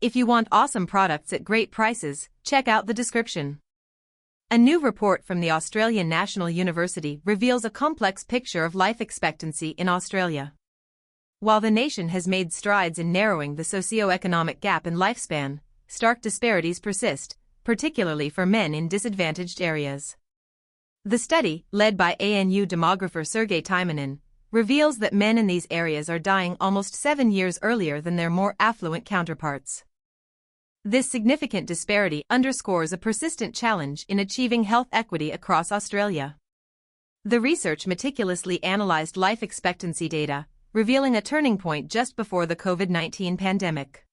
If you want awesome products at great prices, check out the description. A new report from the Australian National University reveals a complex picture of life expectancy in Australia. While the nation has made strides in narrowing the socio-economic gap in lifespan, stark disparities persist, particularly for men in disadvantaged areas. The study, led by ANU demographer Sergei Timonin, reveals that men in these areas are dying almost 7 years earlier than their more affluent counterparts. This significant disparity underscores a persistent challenge in achieving health equity across Australia. The research meticulously analysed life expectancy data, revealing a turning point just before the COVID-19 pandemic.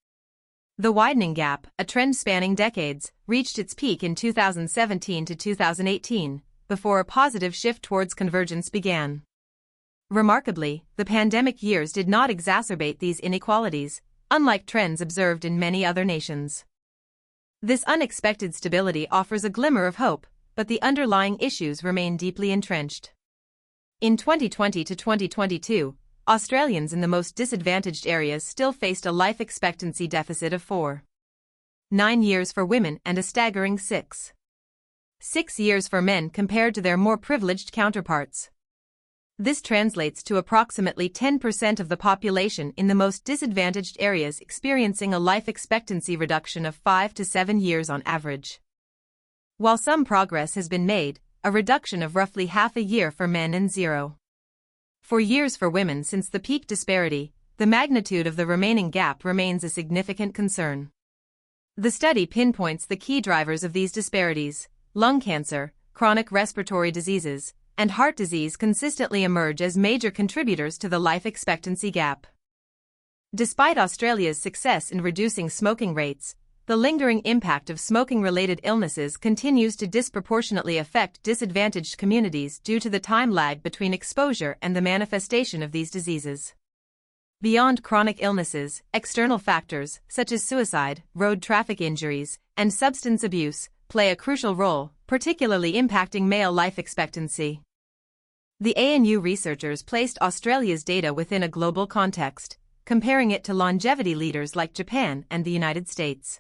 The widening gap, a trend spanning decades, reached its peak in 2017 to 2018, before a positive shift towards convergence began. Remarkably, the pandemic years did not exacerbate these inequalities, unlike trends observed in many other nations. This unexpected stability offers a glimmer of hope, but the underlying issues remain deeply entrenched. In 2020 to 2022, Australians in the most disadvantaged areas still faced a life expectancy deficit of 4.9 years for women and a staggering 6 years for men compared to their more privileged counterparts. This translates to approximately 10% of the population in the most disadvantaged areas experiencing a life expectancy reduction of 5 to 7 years on average. While some progress has been made, a reduction of roughly half a year for men and 0.4 years for women since the peak disparity, the magnitude of the remaining gap remains a significant concern. The study pinpoints the key drivers of these disparities: lung cancer, chronic respiratory diseases, and heart disease consistently emerge as major contributors to the life expectancy gap. Despite Australia's success in reducing smoking rates, the lingering impact of smoking-related illnesses continues to disproportionately affect disadvantaged communities due to the time lag between exposure and the manifestation of these diseases. Beyond chronic illnesses, external factors, such as suicide, road traffic injuries, and substance abuse, play a crucial role, particularly impacting male life expectancy. The ANU researchers placed Australia's data within a global context, comparing it to longevity leaders like Japan and the United States.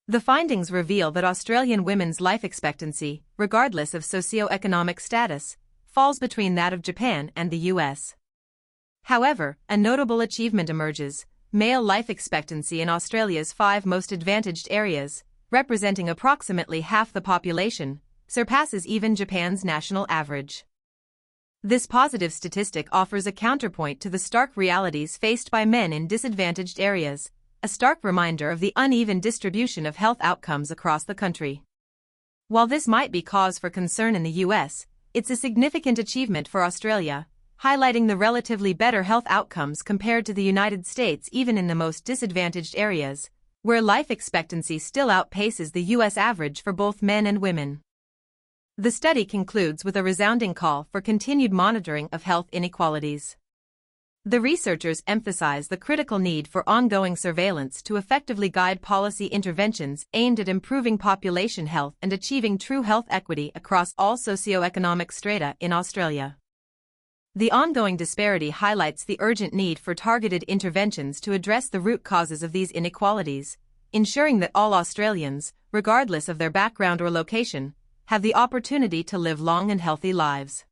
The findings reveal that Australian women's life expectancy, regardless of socio-economic status, falls between that of Japan and the US. However, a notable achievement emerges: male life expectancy in Australia's 5 most advantaged areas, representing approximately half the population, surpasses even Japan's national average. This positive statistic offers a counterpoint to the stark realities faced by men in disadvantaged areas, a stark reminder of the uneven distribution of health outcomes across the country. While this might be cause for concern in the US, it's a significant achievement for Australia, highlighting the relatively better health outcomes compared to the United States even in the most disadvantaged areas, where life expectancy still outpaces the US average for both men and women. The study concludes with a resounding call for continued monitoring of health inequalities. The researchers emphasize the critical need for ongoing surveillance to effectively guide policy interventions aimed at improving population health and achieving true health equity across all socioeconomic strata in Australia. The ongoing disparity highlights the urgent need for targeted interventions to address the root causes of these inequalities, ensuring that all Australians, regardless of their background or location, have the opportunity to live long and healthy lives.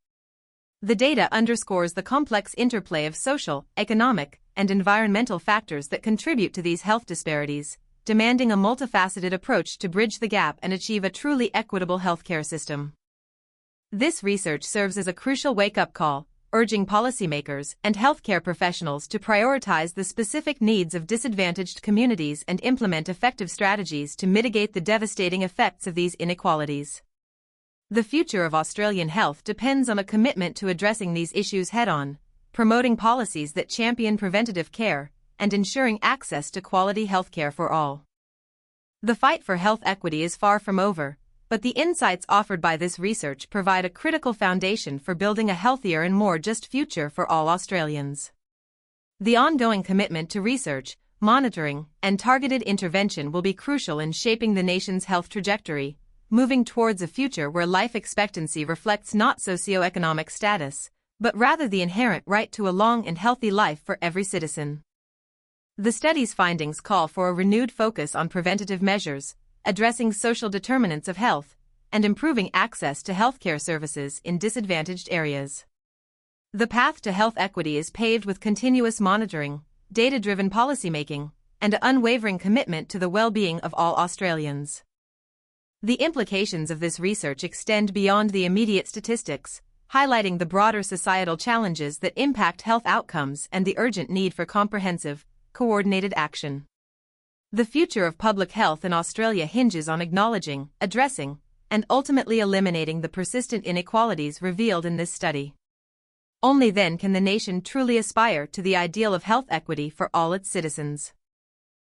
The data underscores the complex interplay of social, economic, and environmental factors that contribute to these health disparities, demanding a multifaceted approach to bridge the gap and achieve a truly equitable healthcare system. This research serves as a crucial wake-up call, urging policymakers and healthcare professionals to prioritize the specific needs of disadvantaged communities and implement effective strategies to mitigate the devastating effects of these inequalities. The future of Australian health depends on a commitment to addressing these issues head-on, promoting policies that champion preventative care, and ensuring access to quality healthcare for all. The fight for health equity is far from over, but the insights offered by this research provide a critical foundation for building a healthier and more just future for all Australians. The ongoing commitment to research, monitoring, and targeted intervention will be crucial in shaping the nation's health trajectory, moving towards a future where life expectancy reflects not socioeconomic status, but rather the inherent right to a long and healthy life for every citizen. The study's findings call for a renewed focus on preventative measures, addressing social determinants of health, and improving access to healthcare services in disadvantaged areas. The path to health equity is paved with continuous monitoring, data-driven policymaking, and an unwavering commitment to the well-being of all Australians. The implications of this research extend beyond the immediate statistics, highlighting the broader societal challenges that impact health outcomes and the urgent need for comprehensive, coordinated action. The future of public health in Australia hinges on acknowledging, addressing, and ultimately eliminating the persistent inequalities revealed in this study. Only then can the nation truly aspire to the ideal of health equity for all its citizens.